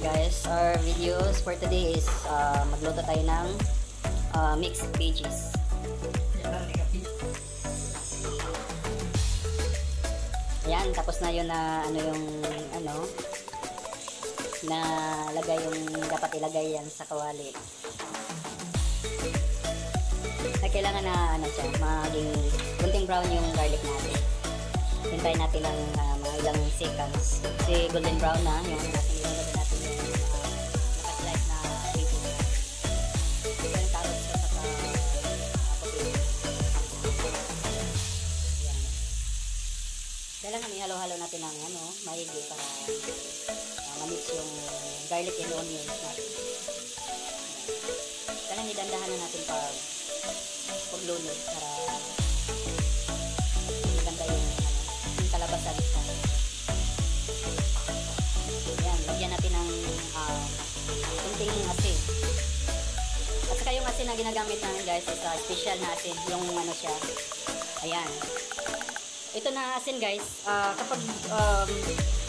guys, our videos for today is magluto tayo ng mixed veggies. Ayan, tapos na yun na na lagay yung dapat ilagay yan sa kawali. Na kailangan na siya, maging kunting brown yung garlic natin. Hintayin natin ng mga ilang seconds. Kasi golden brown na yung natin ilagay natin yung naka-slice na veggies. Yung carrots sa potato. Ayan. Kailangan ihalo-halo natin ng maigi para ma-mix yung garlic and onions natin. Kailangan idandahan na natin paglunod para maganda yung kalabasan. Ayan, lagyan natin ng kunting asin. At saka yung asin na ginagamit namin guys is special na asin, yung siya. Ayan. Ito na asin guys, kapag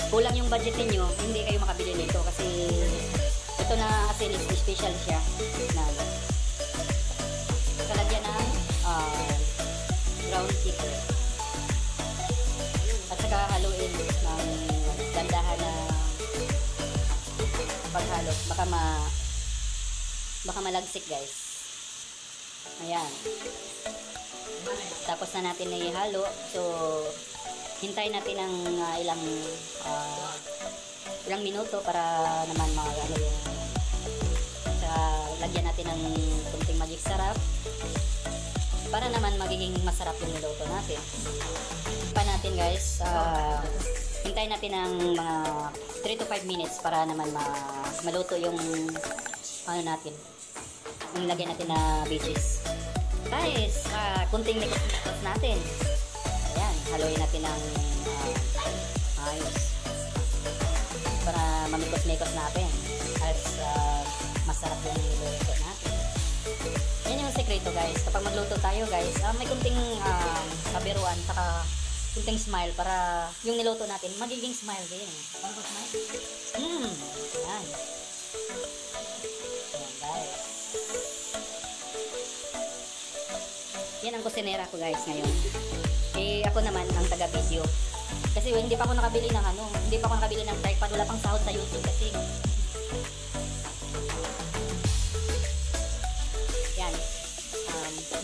kulang yung budget niyo, hindi kayo makabili nito kasi ito na asin is special siya. Kalagyan ng brown sugar. At saka haluin ng dandahan na paghalo. Baka malagsik guys. Ayan. Tapos na natin na ihalo. So, hintayin natin ng ilang minuto para naman yung lagyan natin ng kunting magic sarap para naman magiging masarap yung niluto natin. Pa natin guys, hintayin natin ng mga 3 to 5 minutes para naman maluto yung natin, yung lagyan natin na veggies. Guys, kunting mikos-mikos natin. Ayan, haluin natin ng ayos para mamikos-mikos natin at masarap yung niluto natin. Yan yung sekreto guys. Kapag magluto tayo guys, may kunting kabiruan saka kunting smile para yung niluto natin magiging smile din. Paano ba smile? Yan. Yan guys. Yan ang kusinera ko guys ngayon. Ako naman ang taga-video. Kasi hindi pa ako nakabili ng tripod, wala pang sahod sa YouTube kasi. Yan.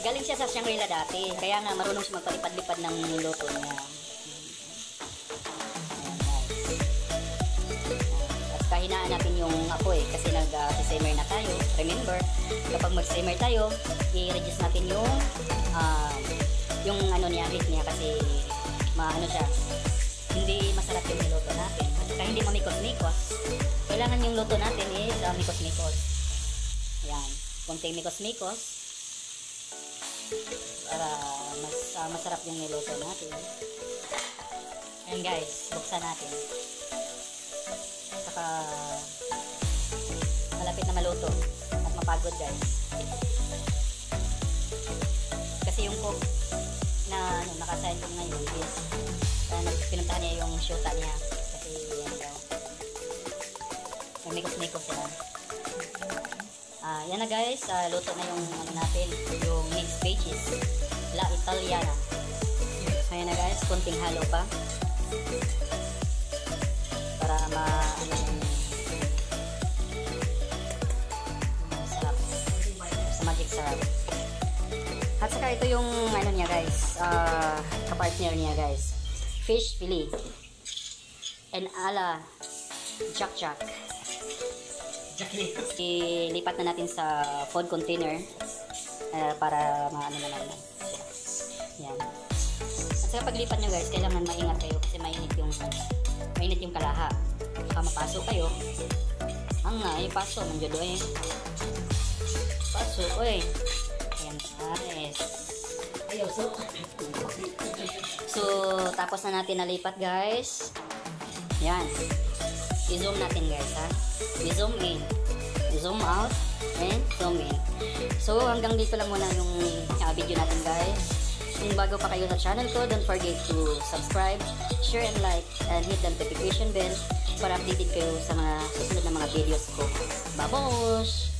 Galing siya sa Shangri-La dati. Kaya nga marunong siya magpalipad-lipad ng luto niya. Ayan guys. At kahinaan natin yung apoy kasi nag-simmer na tayo. Remember, kapag mag-simmer tayo, i-reduce natin yung heat niya kasi siya. Hindi masarap yung niluto natin. At saka hindi mamikos-mikos. Kailangan yung luto natin is mikos-mikos. Ayan. Kunting mikos-mikos para mas masarap yung niluto natin. Ayan guys, buksan natin. Saka malapit na maluto at mapagod guys. Kasi yung cook na nakasign ko ngayon is pinuntahan niya yung shoota niya kasi yan daw mikos-mikos sila. Yan na guys, luto na yung natin, yung mixed veggies La Italiana. Ayan na guys, konting halo pa para sarap sa magic sarap. At saka ito yung niya guys, kapartner niya guys, fish fillet and ala jack. Ilipat na natin sa food container para naman. Yan. At saka paglipat nyo guys, kailangan maingat kayo kasi mainit yung kalaha. Baka mapaso kayo. Paso man dyan doon paso, oy. Ayan guys. So, tapos na natin nalipat guys. Yan. I-zoom natin guys ha. I-zoom in, i-zoom out, and zoom in. So, hanggang dito lang muna yung video natin guys. Kung bago pa kayo sa channel ko, don't forget to subscribe, share and like, and hit the notification bell para updated kayo sa mga susunod na mga videos ko. Babosh!